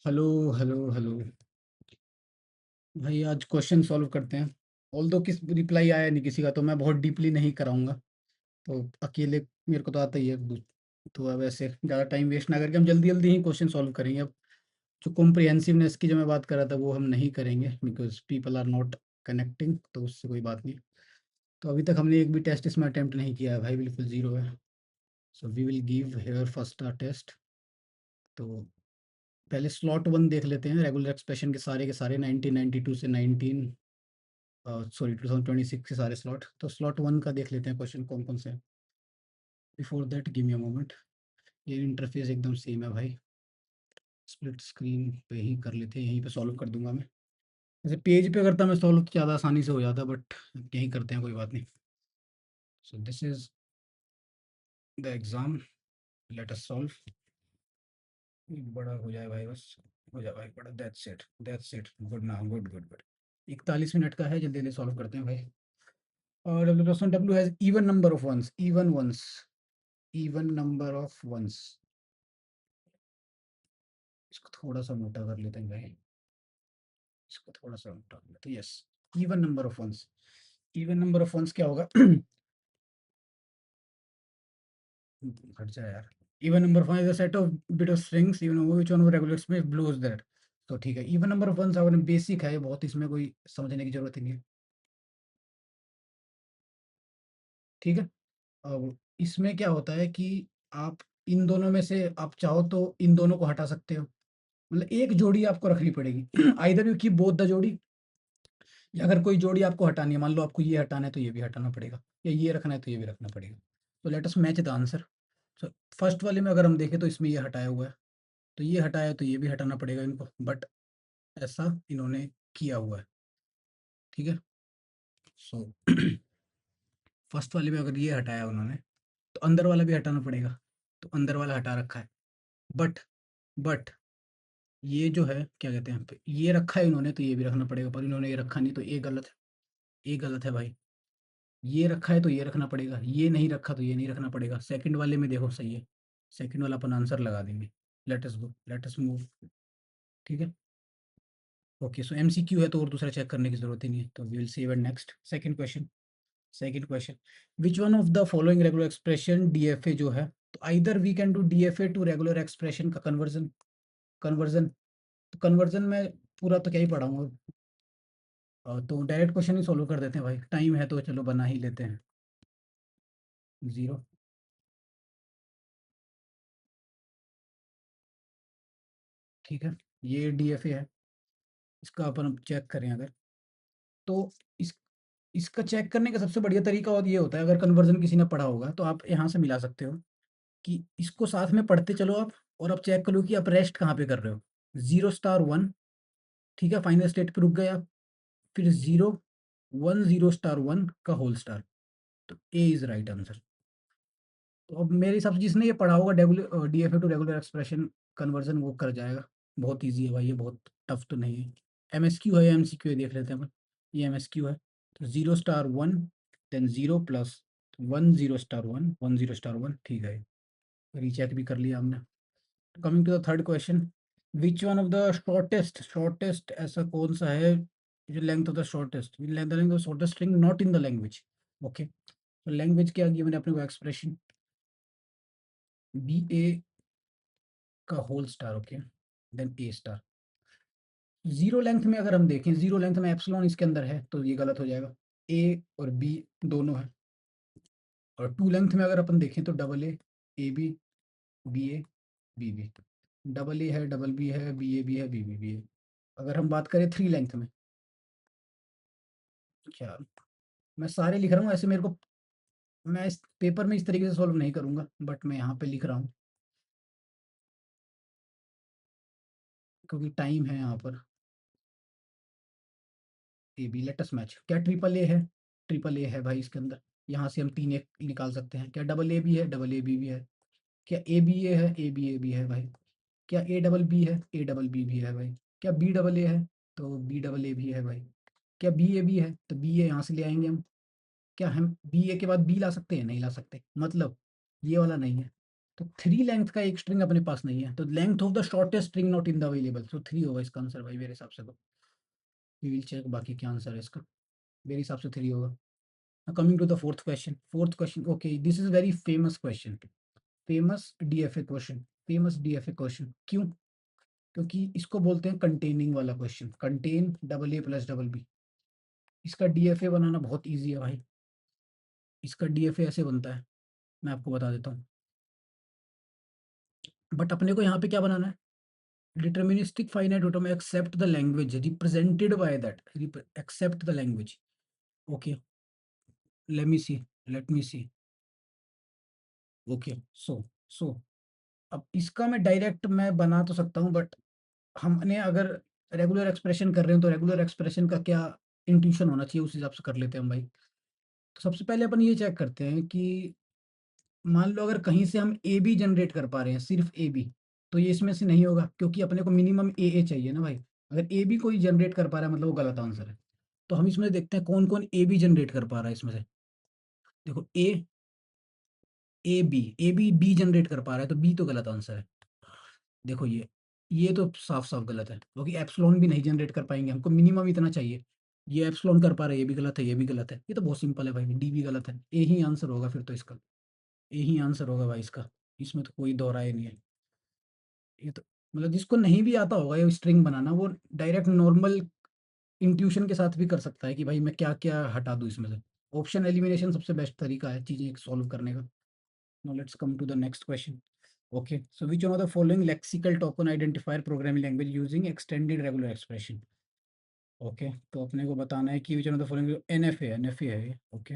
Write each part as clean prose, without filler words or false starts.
Hello, hello, hello. भाई आज question solve करते हैं। ऑल्दो किस रिप्लाई आया नहीं किसी का, तो मैं बहुत डीपली नहीं कराऊँगा। तो अकेले मेरे को तो आता ही है। तो अब ऐसे ज़्यादा टाइम वेस्ट ना करके हम जल्दी-जल्दी ही क्वेश्चन सॉल्व करेंगे अब। जो कॉम्प्रिहेंसिवनेस की जो मैं बात कर रहा था वो हम नहीं करेंगे because people are not connecting, तो उससे कोई बात नहीं। तो अभी तक हमने एक भी टेस्ट इसमें अटेम्प्ट नहीं किया है भाई, बिल्कुल ज़ीरो है। So we will give here first test. तो पहले स्लॉट 1 देख लेते हैं, रेगुलर एक्सप्रेशन के सारे 1992 से 19 सॉरी 2026 के सारे स्लॉट। तो स्लॉट 1 का देख लेते हैं क्वेश्चन कौन-कौन से हैं। Before that give me a moment. ये इंटरफ़ेस एकदम सेम है भाई। स्प्लिट स्क्रीन पे ही कर लेते हैं, यहीं पे सॉल्व कर दूँगा मैं। वैसे पेज पे करता मैं सॉल्व तो ज़्यादा आसानी से हो जाता, बट यहीं करते हैं, कोई बात नहीं। So this is the exam, let us solve. बड़ा हो जाए भाई बस, हो जाए भाई बड़ा, that's it, good now, good, good, good. 41 minute का है, जल्दी-जल्दी सॉल्व करते हैं भाई। और W has even number of ones, even ones, even number of ones. इसको थोड़ा-सा मोटा कर लेते हैं भाई, इसको थोड़ा-सा मोटा कर लेते हैं, yes. Even number of ones, even number of ones क्या होगा? हट जा यार। Even number of one is a set of bit of strings even over which one of regular expression belows that. तो ठीक है, इवन नंबर ऑफ वन्स आपने basic है ये बहुत, इसमें कोई समझने की ज़रूरत ही नहीं है, ठीक है? अब इसमें क्या होता है कि आप इन दोनों में से आप चाहो तो इन दोनों को हटा सकते हो। मतलब एक जोड़ी आपको रखनी पड़ेगी। Either you keep both the जोड़ी, या अगर कोई जोड़ी आपको हटानी है, मान लो आपको ये हटाना है तो ये भी हटाना पड़ेगा, या ये रखना है तो ये भी रखना पड़ेगा। तो late us match the answer. So first वाले में अगर हम देखें तो इसमें ये हटाया हुआ है, तो ये हटाया है तो ये भी हटाना पड़ेगा इनको, बट ऐसा इन्होंने किया हुआ है, ठीक है? सो फर्स्ट वाले में अगर ये हटाया उन्होंने, तो अंदर वाला भी हटाना पड़ेगा, तो अंदर वाला हटा रखा है। बट बट ये जो है क्या कहते हैं, ये रखा है इन्होंने तो ये भी रखना पड़ेगा, पर इन्होंने ये रखा नहीं तो ये गलत है, ये गलत है भाई। ये रखा है तो ये रखना पड़ेगा, ये नहीं रखा तो ये नहीं रखना पड़ेगा। सेकंड वाले में देखो सही है, सेकंड वाला अपन आंसर लगा देंगे। लेट अस गो, लेट अस मूव, ठीक है? ओके, सो एमसीक्यू है तो और दूसरा चेक करने की ज़रूरत ही नहीं है, तो we will see it next. Second question, second question, which one of the following regular expression DFA जो है, तो either we can do DFA to regular expression का कन्वर्जन, कन्वर्जन, तो कन्वर्जन में पूरा तो क्या ही पढ़ाऊँगा। तो डायरेक्ट क्वेश्चन ही सॉल्व कर देते हैं भाई, टाइम है तो चलो बना ही लेते हैं। 0, ठीक है? ये डीएफए है, इसका अपन चेक करें अगर, तो इस इसका चेक करने का सबसे बढ़िया तरीका और ये होता है, अगर कन्वर्जन किसी ने पढ़ा होगा तो आप यहाँ से मिला सकते हो कि इसको साथ में पढ़ते चलो आप, और आप चेक करो कि आप रेस्ट कहाँ पे कर रहे हो। 0 स्टार 1, ठीक है? फाइनल स्टेट पे रुक गए आप, फिर 0 1 0 स्टार 1 का होल स्टार, तो ए इज़ राइट आंसर। तो अब मेरे हिसाब से जिसने ये पढ़ा होगा DFA to regular expression conversion, वो कर जाएगा। बहुत ईज़ी है भाई ये, बहुत टफ तो नहीं है। एमएसक्यू है या एमसीक्यू है देख लेते हैं अपन। ये एमएसक्यू है, तो 0 star 1 then 0 plus 1 0 star 1 1 0 star 1, ठीक है? रीचेक भी कर लिया हमने। Coming to the third question, which one of the shortest, shortest ऐसा कौन-सा है जो length of the shortest, length of shortest string not in the language, okay? तो लैंग्वेज क्या गिवन है अपने को, एक्सप्रेशन बी ए का whole star, okay, then a star. Zero length में अगर हम देखें, जीरो लेंथ में एप्सिलॉन इसके अंदर है तो ये गलत हो जाएगा। ए और बी दोनों है। और टू लेंथ में अगर अपन देखें तो double a b, b a, b b, double a है, डबल बी है, बी ए भी है, बी भी है। अगर हम बात करें थ्री लेंथ में, क्या, मैं सारे लिख रहा हूँ ऐसे, मेरे को, मैं इस पेपर में इस तरीके से सॉल्व नहीं करूंगा, बट मैं यहाँ पे लिख रहा हूँ क्योंकि टाइम है यहाँ पर। A b, let us match, क्या ट्रिपल ए है? ट्रिपल ए है भाई इसके अंदर, यहाँ से हम तीन एक निकाल सकते हैं। क्या डबल ए भी है? डबल ए बी भी है। क्या ए बी ए है? ए बी है भाई। क्या ए डबल बी है? ए डबल बी भी है भाई। क्या बी डबल ए है? तो बी डबल ए भी है भाई। क्या बी ए भी है? तो बी ए यहाँ से ले आएंगे हम। क्या हम बी ए के बाद बी ला सकते हैं? नहीं ला सकते, मतलब ये वाला नहीं है। तो 3 लेंथ का एक स्ट्रिंग अपने पास नहीं है, तो length of the shortest string not in the available, so 3 होगा इसका आंसर भाई मेरे हिसाब से। तो वी विल चेक बाकी क्या आंसर है इसका, मेरे हिसाब से 3 होगा। Coming to the fourth question, okay this is very famous question, famous DFA question, famous DFA question क्यों? क्योंकि इसको बोलते हैं कंटेनिंग वाला question, contain double a plus double b. इसका डीएफए बनाना बहुत ईजी है भाई, इसका डीएफए ऐसे बनता है, मैं आपको बता देता हूँ। बट अपने को यहाँ पे क्या बनाना है, deterministic finite automaton accept the language represented by that, accept the language. Okay let me see. Okay so अब इसका मैं डायरेक्ट मैं बना तो सकता हूँ, बट हमने अगर रेगुलर एक्सप्रेशन कर रहे हैं तो रेगुलर एक्सप्रेशन का क्या इंट्यूशन होना चाहिए, उस हिसाब से कर लेते हैं हम भाई। तो सबसे पहले अपन ये चेक करते हैं कि मान लो अगर कहीं से हम ए बी जनरेट कर पा रहे हैं, सिर्फ ए बी, तो ये इसमें से नहीं होगा, क्योंकि अपने को मिनिमम ए चाहिए ना भाई। अगर ए बी कोई जनरेट कर पा रहा है मतलब वो गलत आंसर है। तो हम इसमें देखते हैं कौन कौन ए बी जनरेट कर पा रहा है इसमें से। देखो ए बी बी जनरेट कर पा रहा है, तो बी तो गलत आंसर है। देखो ये तो साफ साफ गलत है, क्योंकि एप्सिलॉन भी नहीं जनरेट कर पाएंगे, हमको मिनिमम इतना चाहिए। ये एप्सिलॉन कर पा रहा है, ये भी गलत है, ये भी गलत है, ये तो बहुत सिंपल है भाई, डी भी गलत है, ए ही आंसर होगा फिर तो इसका, ए ही आंसर होगा भाई इसका, इसमें तो कोई दो राय नहीं है। ये तो मतलब जिसको नहीं भी आता होगा ये स्ट्रिंग बनाना, वो डायरेक्ट नॉर्मल इंट्यूशन के साथ भी कर सकता है कि भाई मैं क्या क्या हटा दूं इसमें से। ऑप्शन एलिमिनेशन सबसे बेस्ट तरीका है चीजें सॉल्व करने का। Now let's come to the next question. Okay so which one of the following lexical token identifier programming language using extended regular expression. Okay तो अपने को बताना है कि विच वन ऑफ द फॉलोइंग, एनएफए है ये। Okay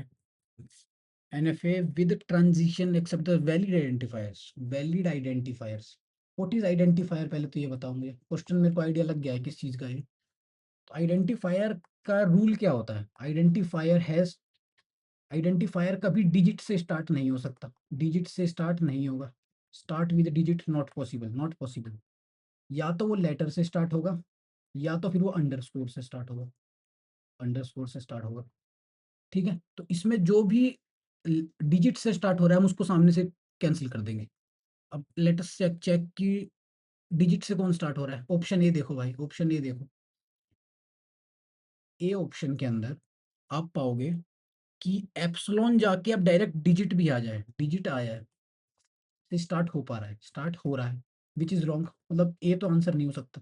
NFA with transition accept the valid identifiers. What is identifier, पहले तो ये बताओ मुझे, क्वेश्चन मेरे को आइडिया लग गया है किस चीज का है। तो आइडेंटिफायर का रूल क्या होता है, आइडेंटिफायर कभी डिजिट से स्टार्ट नहीं हो सकता, डिजिट से स्टार्ट नहीं होगा, start with digit not possible, not possible. या तो वो लेटर से स्टार्ट होगा, या तो फिर वो अंडरस्कोर से स्टार्ट होगा, अंडरस्कोर से स्टार्ट होगा। ठीक है, तो इसमें जो भी डिजिट से स्टार्ट हो रहा है हम उसको सामने से कैंसिल कर देंगे। अब लेट अस चेक चेक कि डिजिट से कौन स्टार्ट हो रहा है। ऑप्शन ए देखो भाई, ऑप्शन ए देखो, ए ऑप्शन के अंदर आप पाओगे कि एप्सिलॉन जाके अब डायरेक्ट डिजिट भी आ जाए, डिजिट आया है, से स्टार्ट हो पा रहा है, स्टार्ट हो रहा है, विच इज रॉन्ग, मतलब ए तो आंसर नहीं हो सकता।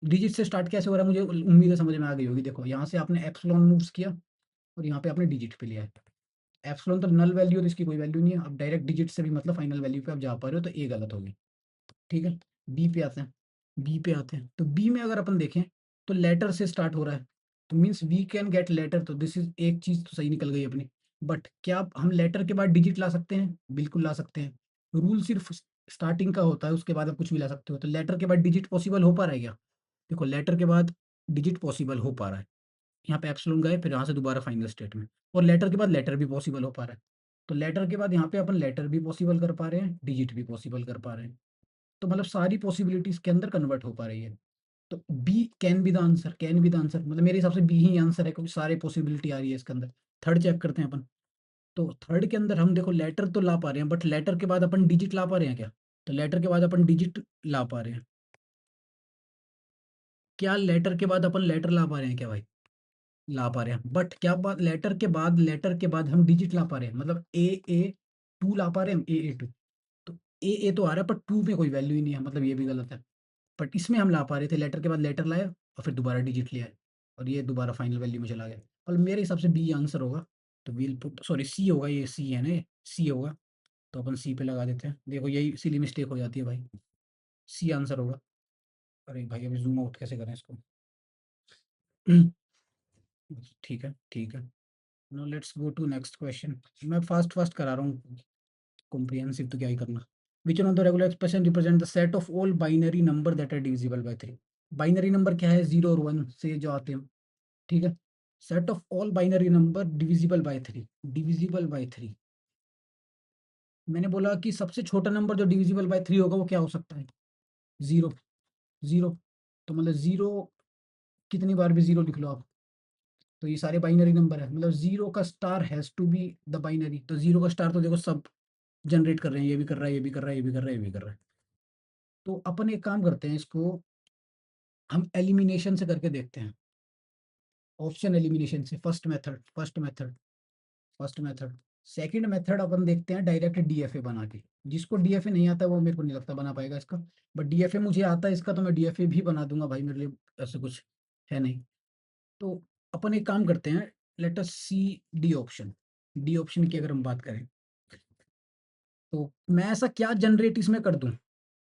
डिजिट से स्टार्ट कैसे हो रहा है, मुझे उम्मीद है समझ में आ गई होगी। देखो यहाँ से आपने एप्सिलॉन मूव्स किया और यहाँ पे आपने डिजिट पे लिया है। एप्सिलॉन तो नल वैल्यू है, तो इसकी कोई वैल्यू नहीं है। अब डायरेक्ट डिजिट से भी मतलब फाइनल वैल्यू पे आप जा पा रहे हो, तो ए गलत होगी। ठीक है, बी पे आते हैं, बी पे आते हैं, तो बी में अगर अपन देखें तो लेटर से स्टार्ट हो रहा है, तो means we can get letter, तो दिस इज एक चीज तो सही निकल गई अपनी। बट क्या हम लेटर के बाद डिजिट ला सकते हैं, बिल्कुल ला सकते हैं। रूल सिर्फ स्टार्टिंग का होता है, उसके बाद आप कुछ भी ला सकते हो। तो लेटर के बाद डिजिट पॉसिबल हो पा रहा है क्या? देखो लेटर के बाद डिजिट पॉसिबल हो पा रहा है, यहाँ पे एप्सिलॉन गए फिर यहाँ से दोबारा फाइनल स्टेट में, और लेटर के बाद लेटर भी पॉसिबल हो पा रहा है। तो लेटर के बाद यहाँ पे अपन लेटर भी पॉसिबल कर पा रहे हैं, डिजिट भी पॉसिबल कर पा रहे हैं, तो मतलब सारी पॉसिबिलिटीज के अंदर कन्वर्ट हो पा रही है। तो b can be the answer, can be the answer, मतलब मेरे हिसाब से बी ही आंसर है, क्योंकि सारे पॉसिबिलिटी आ रही है इसके अंदर। थर्ड चेक करते हैं अपन। तो थर्ड के अंदर हम देखो लेटर तो ला पा रहे हैं, बट लेटर के बाद अपन डिजिट ला पा रहे हैं क्या? तो लेटर के बाद अपन डिजिट ला पा रहे हैं क्या? लेटर के बाद अपन लेटर ला पा रहे हैं क्या भाई? ला पा रहे हैं, बट क्या बात, लेटर के बाद हम डिजिट ला पा रहे हैं, मतलब ए टू ला पा रहे हैं, ए टू। तो ए तो आ रहा है, पर टू में कोई वैल्यू ही नहीं है, मतलब ये भी गलत है। बट इसमें हम ला पा रहे थे, लेटर के बाद लेटर लाया और फिर दोबारा डिजिट लिया है, और ये दोबारा फाइनल वैल्यू में चला गया। और मेरे हिसाब से बी आंसर होगा। तो वील पुट, सॉरी सी होगा, ये सी है ना, ये सी होगा। तो अपन सी पे लगा देते हैं, देखो यही सिली मिस्टेक हो जाती है भाई, सी आंसर होगा। अरे भाई अभी जूम आउट कैसे करें इसको? ठीक है ठीक है। No let's go to next question. मैं फास्ट फास्ट करा रहा हूँ, कॉम्प्रिहेंसिव तो क्या ही करना। Which one of the regular expression represent the set of all binary number that are divisible by 3। Binary number क्या है, 0 और 1 से जो आते हैं। ठीक है, set of all binary number divisible by 3, divisible by 3। मैंने बोला कि सबसे छोटा नंबर जो डिविजिबल बाय 3 होगा वो क्या हो सकता है? 0, 0। तो मतलब 0 कितनी बार भी 0 लिख लो आप, तो ये सारे बाइनरी नंबर है, मतलब 0 का star has to be the binary. तो 0 का स्टार तो देखो सब जनरेट कर रहे हैं, ये भी कर रहा है, ये भी कर रहा है, ये भी कर रहा है, ये भी कर रहा है। तो अपन एक काम करते हैं, इसको हम एलिमिनेशन से करके देखते हैं। ऑप्शन एलिमिनेशन से, फर्स्ट मेथड। सेकंड मेथड अपन देखते हैं डायरेक्ट डीएफए बना के। जिसको डीएफए नहीं आता वो मेरे को नहीं लगता बना पाएगा इसका, बट डीएफए मुझे आता है इसका, तो मैं डीएफए भी बना दूंगा भाई, मेरे लिए ऐसा कुछ है नहीं। तो अपन एक काम करते हैं, let us see D option. D option की अगर हम बात करें, तो मैं ऐसा क्या जनरेट इसमें कर दूं,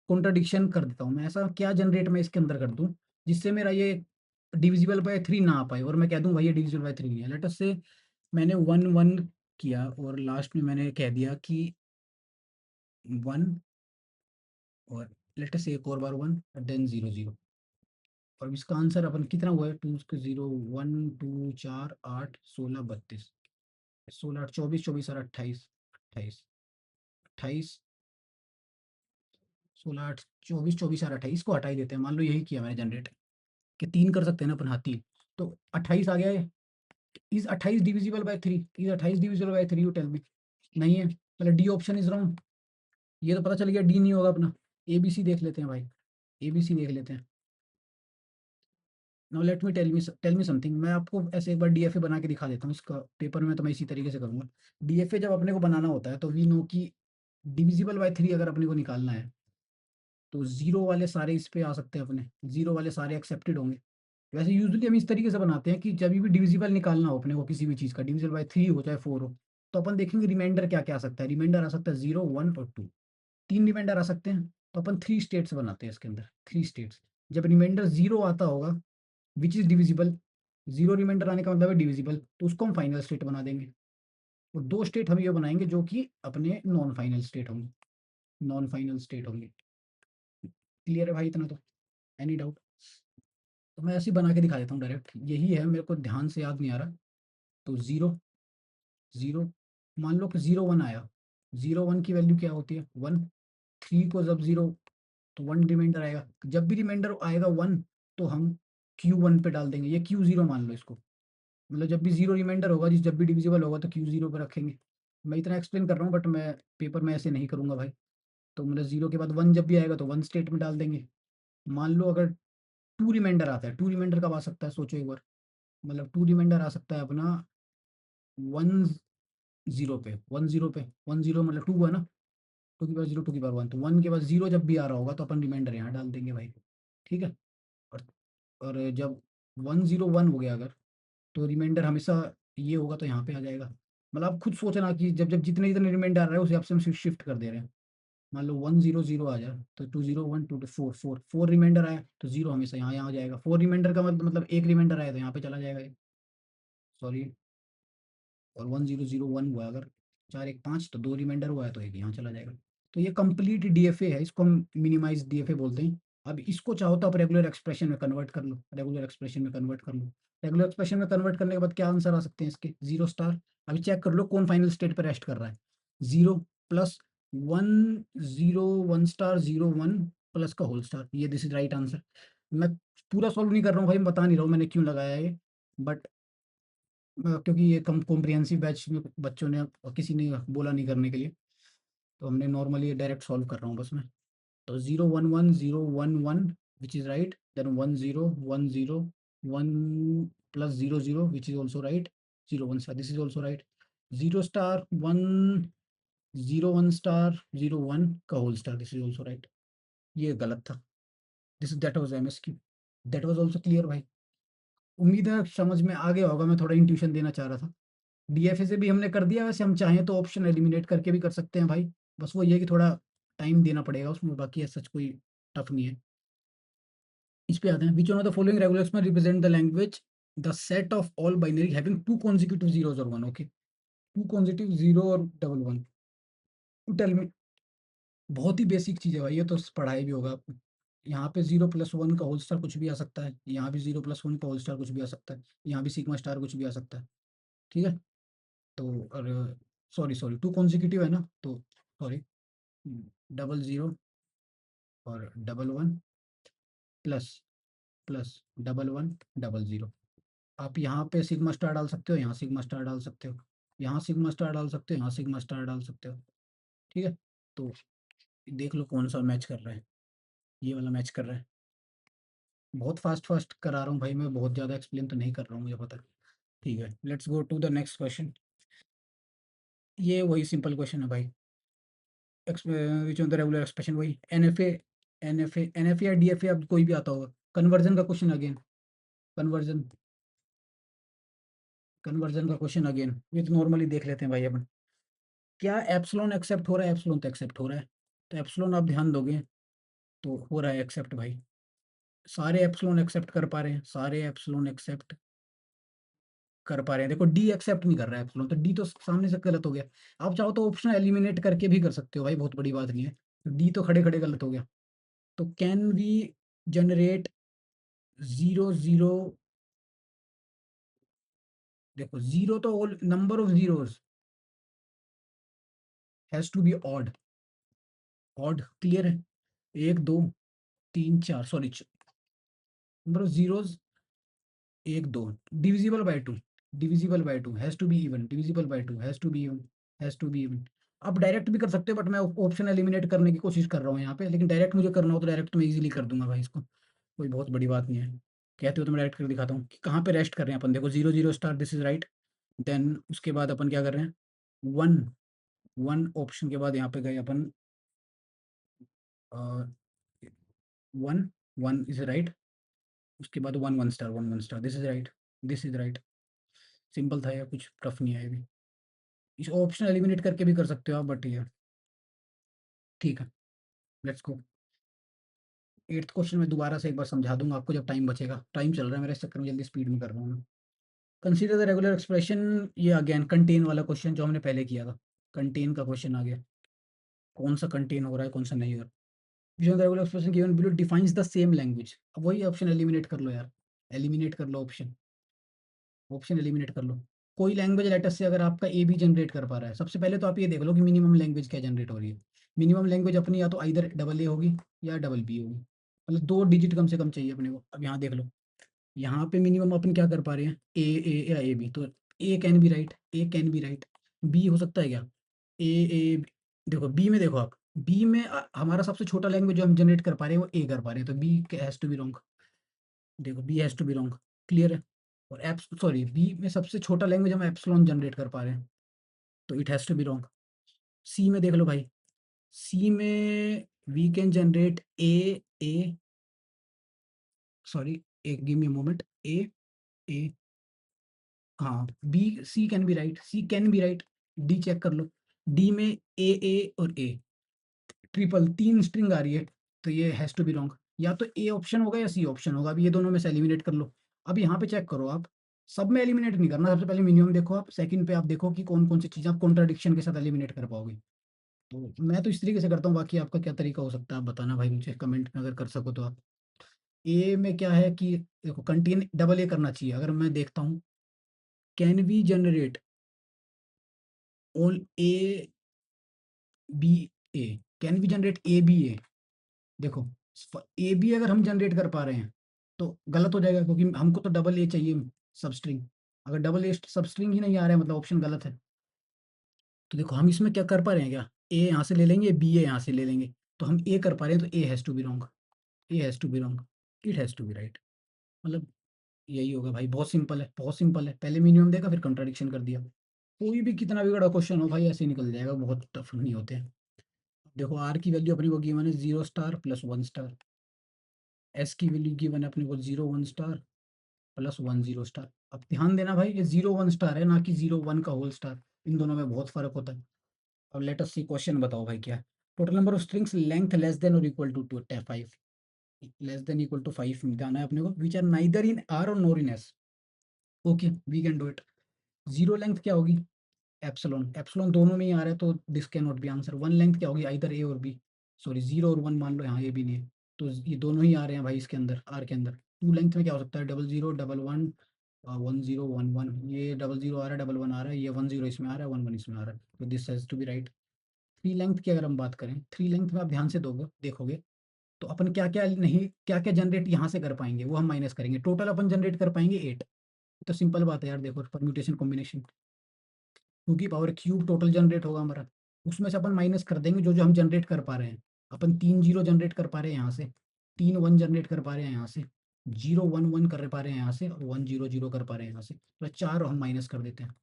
कॉन्ट्रडिक्शन कर देता हूँ मैं, ऐसा क्या जनरेट मैं इसके अंदर कर दूं जिससे मेरा ये डिविजिबल बाय 3 ना आ पाए, और मैं कह दूं भाई ये डिविजिबल बाय 3 नहीं है। लेट अस से मैंने 1 1 किया और लास्ट में मैंने कह दिया कि 1, और लेट अस से एक और बार 1 और देन 0 0। और इसका आंसर अपन कितना हुआ है, 2 0 1 2 4 8 16 32, 16 8 24 24 और 28 28 28 16 8 24 24 और 28 को हटा ही देते हैं, मान लो यही किया मैंने जनरेट, कि 3 कर सकते हैं ना अपन, हाँ 3। तो 28 आ गया है। Is 28 divisible by 3? Is 28 divisible by 3, you tell me. नहीं है, मतलब डी ऑप्शन इज रॉन्ग। ये तो पता चल गया डी नहीं होगा अपना। एबीसी देख लेते हैं भाई, एबीसी देख लेते हैं। Now let me tell me something. मैं आपको ऐसे एक बार डीएफए बना के दिखा देता हूँ, इसका पेपर में तो मैं इसी तरीके से करूँगा। डीएफए जब अपने को बनाना होता है तो वी नो कि डिविजिबल बाय 3 अगर अपने को निकालना है, तो जीरो वाले सारे इस पे आ सकते हैं अपने, जीरो वाले सारे एक्सेप्टेड होंगे। वैसे यूजुअली हम इस तरीके से बनाते हैं कि जब भी डिविजिबल निकालना हो अपने को किसी भी चीज़ का, डिविजिबल बाय 3 हो चाहे 4 हो, तो अपन देखेंगे रिमाइंडर क्या क्या आ सकता है। रिमाइंडर आ सकता है 0 1 और 2, 3 रिमाइंडर आ सकते हैं। तो अपन 3 स्टेट्स बनाते हैं इसके अंदर, 3 स्टेट्स। जब रिमाइंडर 0 आता होगा विच इज डिविजिबल, 0 रिमाइंडर आने का मतलब है डिविजिबल, तो उसको हम फाइनल स्टेट बना देंगे। और 2 स्टेट हम ये बनाएंगे जो कि अपने नॉन फाइनल स्टेट होंगे, नॉन फाइनल स्टेट होंगे। क्लियर है भाई इतना तो? Any doubt? तो मैं ऐसे ही बना के दिखा देता हूँ डायरेक्ट, यही है, मेरे को ध्यान से याद नहीं आ रहा। तो 0 0, मान लो कि 0 1 आया, 0 1 की वैल्यू क्या होती है 1। 3 को जब 0, तो 1 रिमाइंडर आएगा, जब भी रिमाइंडर आएगा 1 तो हम Q1 पे डाल देंगे, ये Q0 मान लो इसको। मतलब जब भी 0 रिमाइंडर होगा, जिस जब भी डिविजिबल होगा तो Q0 पे रखेंगे। मैं इतना एक्सप्लेन कर रहा हूँ, बट मैं पेपर में ऐसे नहीं करूँगा भाई। तो मतलब 0 के बाद 1 जब भी आएगा तो 1 स्टेट में डाल देंगे। मान लो अगर 2 रिमाइंडर आता है, 2 रिमाइंडर कब आ सकता है सोचो एक बार। मतलब 2 रिमाइंडर आ सकता है अपना 1 0 पे, 1 0 पे, 1 0 मतलब 2 है ना, 2 की पावर 0 2 की पावर 1, तो 1 के बाद 0 जब भी आ रहा होगा तो अपन रिमाइंडर यहाँ डाल देंगे भाई। ठीक है। और और जब 1 0 1 हो गया अगर, तो रिमाइंडर हमेशा ये होगा तो यहाँ पे आ जाएगा। मतलब आप खुद सोचना कि जब जब जितने जितने रिमाइंडर आ रहे हैं उस हिसाब से हम शिफ्ट कर दे रहे हैं। मान लो 1 0 0 आ जाए तो 2 0 1 2 4 4 4 रिमाइंडर आया तो 0 हमेशा यहाँ यहाँ आ जाएगा। 4 रिमाइंडर का मतलब एक रिमाइंडर आया तो यहाँ पे चला जाएगा। सॉरी, और 1 0 0 1 हुआ अगर, 4 1 5, तो 2 रिमाइंडर हुआ है तो एक यहाँ चला जाएगा। तो ये कंप्लीट डीएफए है, इसको हम मिनिमाइज डीएफए बोलते हैं। अब इसको चाहो तो आप रेगुलर एक्सप्रेशन में कन्वर्ट कर लो, रेगुलर एक्सप्रेशन में कन्वर्ट कर लो। रेगुलर एक्सप्रेशन में कन्वर्ट करने के बाद क्या आंसर आ सकते हैं इसके, 0 स्टार। अभी चेक कर लो कौन फाइनल स्टेट पे रेस्ट कर रहा है। 0 प्लस 1 0 1 स्टार 0 1 प्लस का होल स्टार, ये दिस इज राइट आंसर। मैं पूरा सॉल्व नहीं कर रहा हूँ भाई, मैं बता नहीं रहा हूँ मैंने क्यों लगाया है ये, बट क्योंकि ये कम कॉम्प्रिहेंसिव बैच में बच्चों ने किसी ने बोला नहीं करने के लिए, तो हमने नॉर्मली डायरेक्ट सॉल्व कर रहा हूँ बस मैं। तो 0 1 1 0 1 1 which is right, then 1 0 1 0 1 plus 0 0 which is also right, 0 1 star this is also right, 0 star 1 0 1 star 0 1 का whole star this is also right. ये गलत था, this that was MSQ, that was also clear भाई। उम्मीद है समझ में आ गया होगा, मैं थोड़ा इंट्यूशन देना चाह रहा था। डीएफए से भी हमने कर दिया, वैसे हम चाहें तो ऑप्शन एलिमिनेट करके भी कर सकते हैं भाई। बस वो ये है कि थोड़ा टाइम देना पड़ेगा उसमें, बाकी ऐसा सच कोई टफ नहीं है। इस पे आते हैं, which one of the following regular expression represent the language the set of all binary having two consecutive zeros और 1। ओके, टू consecutive 0 और डबल 1, टेल मी। बहुत ही बेसिक चीज़ है भाई, ये तो पढ़ाई भी होगा आपको। यहाँ पे 0 प्लस 1 का होल स्टार कुछ भी आ सकता है, यहाँ भी 0 प्लस 1 का होल स्टार कुछ भी आ सकता है, यहाँ भी सिग्मा स्टार कुछ भी आ सकता है। ठीक है। तो और सॉरी सॉरी, टू कॉन्जिक्यूटिव है ना, तो सॉरी, डबल 0 और double 1 plus plus double 1 double 0। आप यहाँ पे सिग्मा स्टार डाल सकते हो, यहाँ सिग्मा स्टार डाल सकते हो, यहाँ सिग्मा स्टार डाल सकते हो, यहाँ सिग्मा स्टार डाल सकते हो। ठीक है? तो देख लो कौन सा मैच कर रहा है, ये वाला मैच कर रहा है। बहुत फास्ट करा रहा हूँ भाई मैं, बहुत ज़्यादा एक्सप्लेन तो नहीं कर रहा हूँ, मुझे पता है। ठीक है, let's go to the next question. ये वही सिंपल क्वेश्चन है भाई। Which of the regular expression, वही एनएफए या डीएफए, अब कोई भी आता होगा। कन्वर्जन का क्वेश्चन अगेन, कन्वर्जन कन्वर्जन का क्वेश्चन अगेन, ये तो नॉर्मली देख लेते हैं भाई अपन। क्या एप्सिलॉन एक्सेप्ट हो रहा है? एप्सिलॉन तो एक्सेप्ट हो रहा है, तो एप्सिलॉन आप ध्यान दोगे तो हो रहा है एक्सेप्ट भाई। सारे एप्सिलॉन एक्सेप्ट कर पा रहे हैं, सारे एप्सिलॉन एक्सेप्ट कर पा रहे हैं। देखो डी एक्सेप्ट नहीं कर रहा है एप्सिलॉन, तो डी तो सामने से गलत हो गया। आप चाहो तो ऑप्शन एलिमिनेट करके भी कर सकते हो भाई, बहुत बड़ी बात नहीं है। डी तो खड़े खड़े गलत हो गया। तो can we generate zero zero, देखो जीरो तो number of zeros has to be odd, odd clear है। एक दो तीन चार, सॉरी, नंबर ऑफ जीरोस एक दो, divisible by two, divisible by two, has to be even, divisible by two, has to be even, has to be even. आप direct भी कर सकते हो, बट मैं ऑप्शन एलिमिनेट करने की कोशिश कर रहा हूँ यहाँ पे, लेकिन डायरेक्ट मुझे करना हो तो डायरेक्ट तो मैं इजीली कर दूंगा भाई इसको, कोई बहुत बड़ी बात नहीं है। कहते हो तो मैं डायरेक्ट कर दिखाता हूँ कि कहाँ पे रेस्ट कर रहे हैं अपन। देखो zero zero star, this is right. Then उसके बाद अपन क्या कर रहे हैं, वन, वन ऑप्शन के बाद यहाँ पे गए अपन, वन, वन इज राइट। उसके बाद one one star, one one star, this is right, this is right. Simple था यार, कुछ टफ नहीं है अभी। इस ऑप्शन एलिमिनेट करके भी कर सकते हो आप, बट ये ठीक है। Let's go. एट्थ क्वेश्चन में दोबारा से एक बार समझा दूंगा आपको जब टाइम बचेगा, टाइम चल रहा है मेरे, इस चक्कर में जल्दी स्पीड में कर रहा हूँ मैं। कंसीडर द रेगुलर एक्सप्रेशन, ये अगेन कंटेन वाला क्वेश्चन जो हमने पहले किया था, कंटेन का क्वेश्चन आ गया। कौन सा कंटेन हो रहा है, कौन सा नहीं हो रहा। Which regular expression given below defines the same language, अब वही ऑप्शन एलिमिनेट कर लो यार, एलिमिनेट कर लो ऑप्शन, ऑप्शन एलिमिनेट कर लो। कोई लैंग्वेज लेटर से अगर आपका ए बी जनरेट कर पा रहा है, सबसे पहले तो आप ये देख लो कि मिनिमम लैंग्वेज क्या जनरेट हो रही है। मिनिमम लैंग्वेज अपनी या तो आइदर डबल ए होगी या डबल बी होगी, मतलब दो डिजिट कम से कम चाहिए अपने को। अब यहाँ देख लो, यहाँ पे मिनिमम अपन क्या कर पा रहे हैं, ए या ए बी, तो A can be right, A can be right. B हो सकता है क्या, ए, देखो बी में, देखो आप बी में हमारा सबसे छोटा लैंग्वेज जो हम जनरेट कर पा रहे हैं वो ए कर पा रहे हैं, तो B has to be wrong. देखो B has to be wrong, clear है। और एप्स, सॉरी, बी में सबसे छोटा लैंग्वेज हम एप्सिलॉन जनरेट कर पा रहे हैं, तो it has to be wrong. C में देख लो भाई, सी में we can generate A, sorry, एक गिव मी मोमेंट, ए, हाँ, B, C can be right, C can be right. D check कर लो, डी में ए और ए, ट्रिपल तीन स्ट्रिंग आ रही है, तो ये हैज टू बी रॉन्ग। या तो ए ऑप्शन होगा या सी ऑप्शन होगा, अब ये दोनों में से एलिमिनेट कर लो। अब यहाँ पे चेक करो आप, सब में एलिमिनेट नहीं करना, सबसे पहले मिनिमम देखो आप, सेकंड पे आप देखो कि कौन कौन सी चीज़ें आप कॉन्ट्राडिक्शन के साथ एलिमिनेट कर पाओगे। तो मैं तो इस तरीके से करता हूँ, बाकी आपका क्या तरीका हो सकता है आप बताना भाई मुझे, कमेंट में अगर कर सको तो आप। ए में क्या है कि देखो कंटेन डबल ए करना चाहिए, अगर मैं देखता हूँ, can we generate all a b a, can we generate a b a. देखो ए बी अगर हम जनरेट कर पा रहे हैं तो गलत हो जाएगा, क्योंकि हमको तो डबल ए चाहिए सब स्ट्रिंग। अगर डबल ए सब स्ट्रिंग ही नहीं आ रहा है, मतलब ऑप्शन गलत है। तो देखो हम इसमें क्या कर पा रहे हैं, क्या ए यहाँ से ले लेंगे, बी ए यहाँ से ले लेंगे, तो हम ए कर पा रहे हैं, तो a has to be wrong, a has to be wrong, it has to be right. मतलब यही होगा भाई, बहुत सिंपल है, बहुत सिंपल है। पहले मिनिमम देखा, फिर कंट्राडिक्शन कर दिया। कोई भी कितना भी बड़ा क्वेश्चन हो भाई, ऐसे ही निकल जाएगा, बहुत टफ नहीं होते हैं। देखो आर की वैल्यू अपनी को गिवन है 0 स्टार प्लस 1 स्टार, एस की वैल्यू गिवन है अपने को 0 1 स्टार प्लस 1 0 स्टार। अब ध्यान देना भाई, ये 0 1 स्टार है, ना कि 0 1 का होल स्टार, इन दोनों में बहुत फर्क होता है। अब लेट अस सी क्वेश्चन, बताओ भाई क्या है। Total number of strings length less than और equal to 5, less than equal to 5 में जाना है अपने को, which are neither in R और nor in S. Okay, we can do it. Zero length क्या होगी, एप्सिलॉन, एप्सिलॉन दोनों में ही आ रहा है, तो this can not be answer. One length क्या होगी, आइदर ए और बी, सॉरी जीरो और वन मान लो, यहाँ ये भी नहीं है, तो ये दोनों ही आ रहे हैं भाई इसके अंदर, आर के अंदर। टू लेंथ में क्या हो सकता है, डबल जीरो, डबल वन, 1 0 1 1, ये डबल जीरो आ रहा है, डबल वन आ रहा है, ये 1 0 इसमें आ रहा है, 1 1 इसमें आ रहा है, तो this has to be right. Three length की अगर हम बात करें, थ्री लेंथ में आप ध्यान से दोगे देखोगे, तो अपन क्या क्या नहीं, क्या क्या जनरेट यहाँ से कर पाएंगे वो हम माइनस करेंगे, टोटल अपन जनरेट कर पाएंगे 8। तो सिंपल बात है यार, देखो परम्यूटेशन कॉम्बिनेशन, 2 की पावर क्यूब टोटल जनरेट होगा हमारा, उसमें से अपन माइनस कर देंगे जो हम जनरेट कर पा रहे हैं। अपन 3 जीरो जनरेट कर पा रहे हैं यहाँ से, 3 1 जनरेट कर पा रहे हैं यहाँ से, 0 1 1 कर पा रहे हैं यहाँ से, और 1 0 0 कर पा रहे हैं यहाँ से, तो 4 हम माइनस कर देते हैं।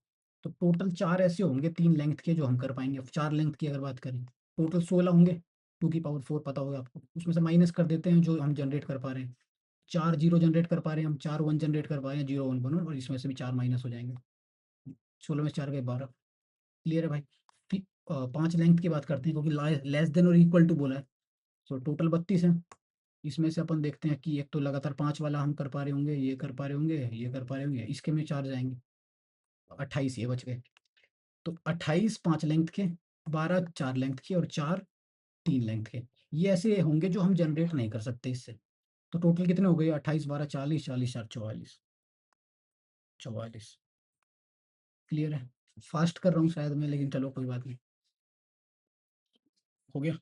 तो टोटल 4 ऐसे होंगे 3 लेंथ के जो हम कर पाएंगे। 4 लेंथ की अगर बात करें, टोटल 16 होंगे, 2 की पावर 4 पता होगा आपको। उसमें से माइनस कर देते हैं जो हम जनरेट कर पा रहे हैं। 4 जीरो जनरेट कर पा रहे हैं हम, 4 1 जनरेट कर पा रहे हैं, 0 1 1, और इसमें से भी 4 माइनस हो जाएंगे। 16 में 4 गए 12। क्लियर है भाई। फिर 5 लेंथ की बात करते हैं, क्योंकि लेस देन और इक्वल टू बोला है। सो टोटल 32 है। इसमें से अपन देखते हैं कि एक तो लगातार 5 वाला हम कर पा रहे होंगे, ये कर पा रहे होंगे, ये कर पा रहे होंगे, इसके में 4 जाएंगे, 28 ये बच गए। तो 28 5 लेंथ के, 12 4 लेंथ के, और 4 3 लेंथ के। ये ऐसे होंगे जो हम जनरेट नहीं कर सकते इससे। तो टोटल कितने हो गए? 28 12 40, 40 4 44, 44। क्लियर है। फास्ट कर रहा हूँ शायद मैं, लेकिन चलो कोई बात नहीं। हो गया।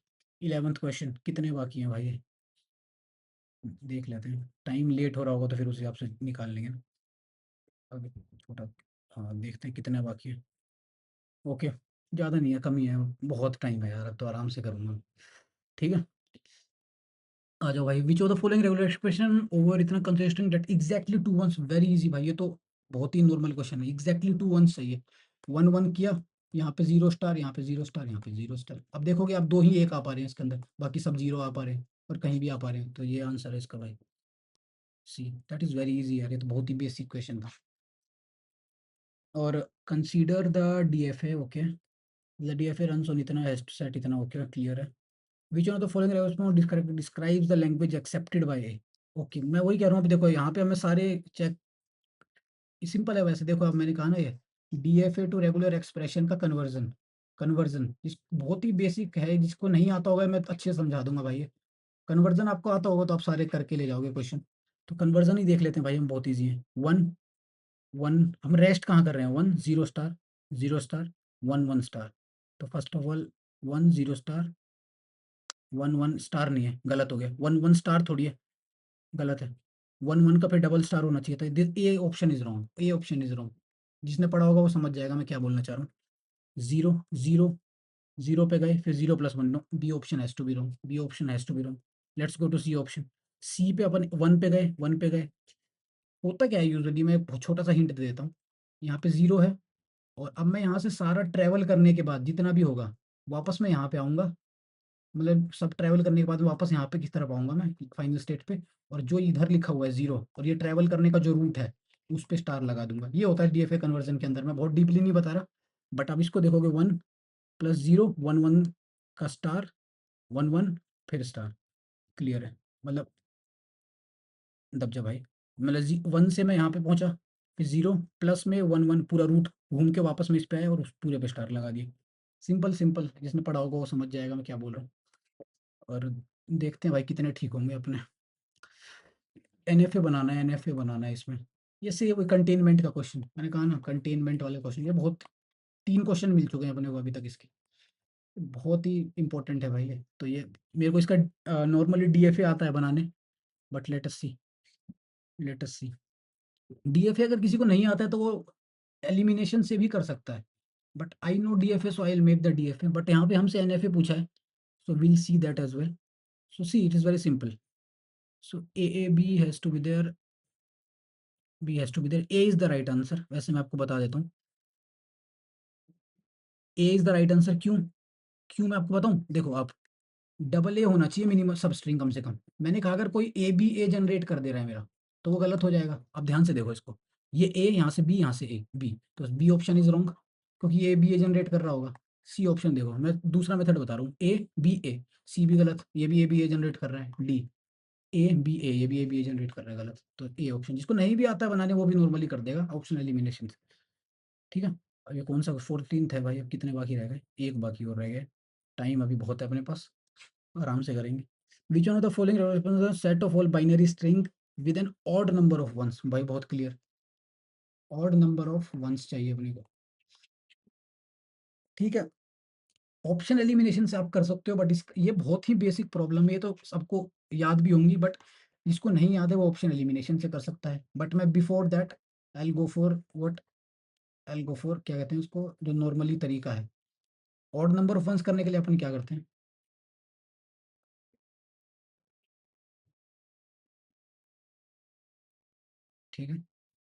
11th क्वेश्चन, कितने बाकी हैं भाई ये? देख लेते हैं, टाइम लेट हो रहा होगा तो फिर उस हिसाब से निकाल लेंगे ना। अभी छोटा, हाँ देखते हैं कितने बाकी है। ओके, ज़्यादा नहीं है, कम ही है, बहुत टाइम है यार, अब तो आराम से करूँगा। ठीक है, आ जाओ भाई। Which of the following regular expression over इतना consistent that exactly two ones, very easy भाई, ये तो बहुत ही नॉर्मल क्वेश्चन है। एग्जैक्टली टू वंस चाहिए। 1 1 किया, यहाँ पे 0 स्टार, यहाँ पे 0 स्टार, यहाँ पे 0 स्टार। अब देखोगे आप दो ही एक आ पा रहे हैं इसके अंदर, बाकी सब 0 आ पा रहे हैं, और कहीं भी आ पा रहे हैं, तो ये आंसर है इसका भाई, सी। दैट इज़ वेरी इजी यार, ये तो बहुत ही बेसिक क्वेश्चन था। और consider the DFA, okay, the DFA runs on इतना सेट इतना, ओके क्लियर है। विच of the following response describes the language accepted by A. Okay, मैं वही कह रहा हूँ, अभी देखो यहाँ पे हमें सारे चेक, सिंपल है वैसे। देखो अब मैंने कहा ना, ये डीएफए टू रेगुलर एक्सप्रेशन का कन्वर्जन, कन्वर्जन इस बहुत ही बेसिक है, जिसको नहीं आता होगा मैं अच्छे से समझा दूंगा भाई। ये कन्वर्जन आपको आता होगा तो आप सारे करके ले जाओगे क्वेश्चन। तो कन्वर्जन ही देख लेते हैं भाई हम, बहुत ईजी है। वन वन, हम रेस्ट कहाँ कर रहे हैं? 1 0 स्टार, 0 स्टार, 1 1 स्टार। तो first of all 1 0 star, 1 1 star नहीं है, गलत हो गया। 1 1 स्टार थोड़ी है, गलत है। 1 1 का फिर डबल स्टार होना चाहिए था। A option is wrong, A option is wrong. जिसने पढ़ा होगा वो समझ जाएगा मैं क्या बोलना चाह रहा हूँ। 0 0 0 पे गए, फिर 0 +1, no, B option has to be wrong, B option has to be wrong. Let's go to C option. C पे अपन 1 पे गए, 1 पे गए। होता क्या है यूजुअली, मैं बहुत छोटा सा हिंट दे देता हूँ। यहाँ पे 0 है, और अब मैं यहाँ से सारा ट्रैवल करने के बाद जितना भी होगा, वापस मैं यहाँ पे आऊँगा। मतलब सब ट्रैवल करने के बाद वापस यहाँ पे किस तरफ आऊँगा मैं, फाइनल स्टेट पे। और जो इधर लिखा हुआ है 0, और ये ट्रैवल करने का जो रूट है, उस पे स्टार लगा दूंगा। ये होता है डीएफए कन्वर्जन के अंदर। मैं बहुत डीपली नहीं बता रहा, बट आप इसको देखोगे, 1 + 0 1 1 का स्टार, 1 1 फिर स्टार। क्लियर है। मतलब दब जा भाई, मतलब 1 से मैं यहाँ पे पहुंचा, फिर 0 प्लस में 1 1 पूरा रूट घूम के वापस में इस पे आया, और उस पूरे पे स्टार लगा दिए। सिंपल सिंपल, जिसने पढ़ा होगा वो समझ जाएगा मैं क्या बोल रहा हूँ। और देखते हैं भाई कितने ठीक होंगे अपने। एनएफए बनाना है, एनएफए बनाना है इसमें। ये से वो कंटेनमेंट का क्वेश्चन, मैंने कहा ना कंटेनमेंट वाले क्वेश्चन, ये बहुत 3 क्वेश्चन मिल चुके हैं अपने को अभी तक इसके। बहुत ही इंपॉर्टेंट है भाई ये तो। ये मेरे को इसका नॉर्मली डीएफए आता है बनाने, but let us see, let us see. DFA अगर किसी को नहीं आता है तो वो एलिमिनेशन से भी कर सकता है, but I know DFA, so I will make the DFA. But यहाँ पे हमसे एनएफए पूछा है, so will see that as well. So see, it is very simple. So a b has to be there, b has to be there, a is the right answer. वैसे मैं आपको बता देता हूँ, a is the right answer. क्यों? क्यों मैं आपको बताऊँ, देखो आप, डबल ए होना चाहिए मिनिमम सब स्ट्रिंग कम से कम। मैंने कहा अगर कोई ए बी ए जनरेट कर दे रहा है मेरा, तो वो गलत हो जाएगा। अब ध्यान से देखो इसको, ये ए यहाँ से बी, यहाँ से ए बी, तो बी ऑप्शन इज रॉन्ग, क्योंकि ए बी ए जनरेट कर रहा होगा। सी ऑप्शन देखो, मैं दूसरा मेथड बता रहा हूँ, ए बी ए, सी भी गलत, ये भी ए बी ए जनरेट कर रहा है। डी ए बी ए, ये भी ए बी ए जनरेट कर रहा है, गलत। तो ए ऑप्शन, जिसको नहीं भी आता है बनाने वो भी नॉर्मली कर देगा ऑप्शन एलिमिनेशन से। ठीक है। अब ये कौन सा 14th है भाई, अब कितने बाकी रह गए? एक बाकी और रह गए। टाइम अभी बहुत है अपने पास, आराम से करेंगे। Which one of the following set of all binary string with an odd number of ones. भाई बहुत clear, odd number of ones चाहिए अपने को। ठीक है, ऑप्शन एलिमिनेशन से आप कर सकते हो, बट इस ये बहुत ही बेसिक प्रॉब्लम है, ये तो सबको याद भी होंगी, बट जिसको नहीं याद है वो ऑप्शन एलिमिनेशन से कर सकता है। बट मैं before that I go for what, I go for क्या कहते हैं उसको, जो नॉर्मली तरीका है, ऑड नंबर ऑफ वंस करने के लिए अपन क्या करते हैं? ठीक है।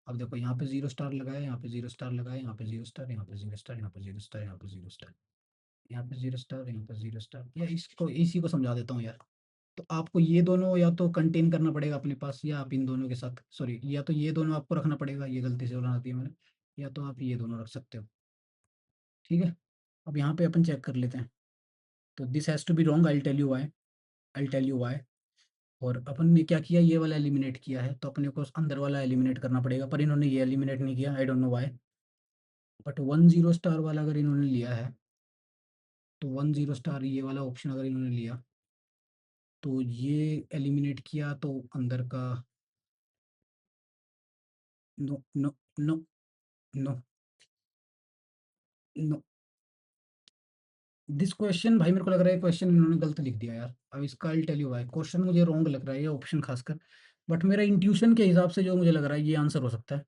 अब देखो यहाँ पे 0 स्टार लगाया, यहाँ पे 0 स्टार लगाया, यहाँ पे 0 स्टार, यहाँ पे 0 स्टार, यहाँ पे 0 स्टार, यहाँ पे 0 स्टार, यहाँ पे 0 स्टार, यहाँ पे 0 स्टार, या इसको इसी को समझा देता हूँ यार। तो आपको ये दोनों या तो कंटेन करना पड़ेगा अपने पास, या आप इन दोनों के साथ, सॉरी, या तो ये दोनों आपको रखना पड़ेगा, ये गलती से बना दिया मैंने, या तो आप ये दोनों रख सकते हो। ठीक है। अब यहाँ पे अपन चेक कर लेते हैं। तो this has to be wrong, I tell you why. और अपन ने क्या किया, ये वाला एलिमिनेट किया है, तो अपने को अंदर वाला एलिमिनेट करना पड़ेगा, पर इन्होंने ये एलिमिनेट नहीं किया, I don't know why. But 10 star वाला अगर इन्होंने लिया है, तो 10 स्टार ये वाला ऑप्शन अगर इन्होंने लिया, तो ये एलिमिनेट किया तो अंदर का, no no no no no, this question भाई मेरे को लग रहा है क्वेश्चन इन्होंने गलत लिख दिया यार। अब इसका I tell you why, question मुझे रॉन्ग लग रहा है ये ऑप्शन खासकर। बट मेरा इंट्यूशन के हिसाब से जो मुझे लग रहा है ये आंसर हो सकता है,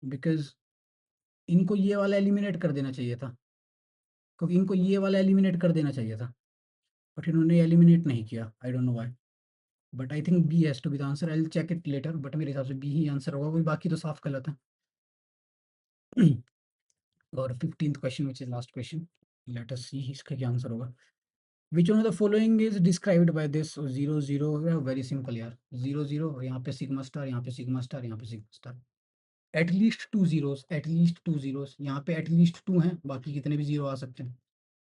बिकॉज इनको ये वाला एलिमिनेट कर देना चाहिए था, क्योंकि इनको ये वाला एलिमिनेट कर देना चाहिए था, बट इन्होंने एलिमिनेट नहीं किया, I don't know why. But I think b has to be the answer, I will check it later, but मेरे हिसाब से बी ही आंसर होगा, कोई बाकी तो साफ गलत है। और 15th question which is last question, let us see इसका क्या आंसर होगा। Which one of the following is described by this, 0 0, very simple यार, 0 0, यहाँ पे सिग्मा स्टार, यहाँ पे सिग्मा स्टार, यहाँ पे sigma star, at least two zeros, at least two zeros, यहाँ पे एटलीस्ट टू हैं, बाकी कितने भी जीरो आ सकते हैं,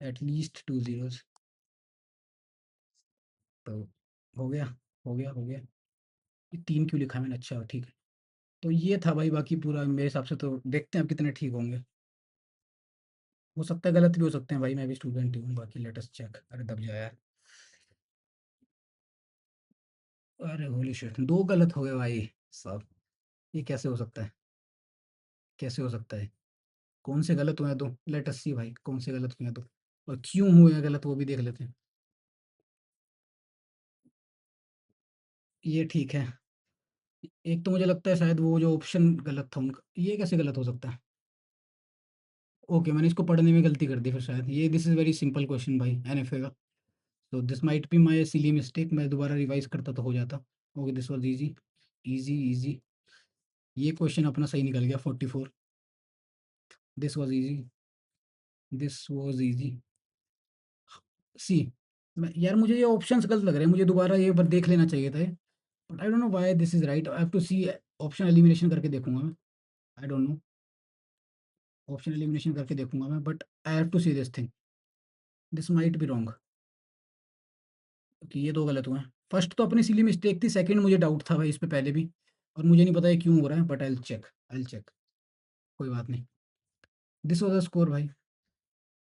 एटलीस्ट टू जीरोस। तो हो गया, हो गया, हो गया। ये 3 क्यों लिखा है मैंने, अच्छा ठीक है। तो ये था भाई, बाकी पूरा मेरे हिसाब से तो देखते हैं अब कितने ठीक होंगे। हो सकता है गलत भी हो सकते हैं भाई, मैं भी स्टूडेंट ही हूँ, बाकी लेट अस चेक। अरे दब जा यार, अरे होली शिट, 2 गलत हो गए भाई साहब, ये कैसे हो सकता है? कैसे हो सकता है? कौन से गलत हुए हैं 2? लेट अस सी भाई, कौन से गलत हुए हैं 2 और क्यों हुए हैं गलत, वो भी देख लेते हैं। ये ठीक है। एक तो मुझे लगता है शायद वो जो ऑप्शन गलत था उनका, ये कैसे गलत हो सकता है? ओके, मैंने इसको पढ़ने में गलती कर दी फिर शायद, ये this is very simple question भाई, एनएफए का। तो this might be my silly mistake, मैं दोबारा रिवाइज़ करता तो हो जाता। Okay, this was easy, easy, easy. ये क्वेश्चन अपना सही निकल गया, 44। This was easy, this was easy. See, मैं यार मुझे ये ऑप्शंस गलत लग रहे हैं, मुझे दोबारा ये बार देख लेना चाहिए था ये। But I don't know why this is right, I have to C, option elimination करके देखूँगा मैं। I don't know, option elimination करके देखूँगा मैं, but I have to see this thing, this might be wrong, कि ये 2 गलत हुए हैं। फर्स्ट तो अपनी सिली मिस्टेक थी, सेकंड मुझे डाउट था भाई इस पे पहले भी, और मुझे नहीं पता ये क्यों हो रहा है, बट आई विल चेक, कोई बात नहीं। दिस वाज़ द स्कोर भाई।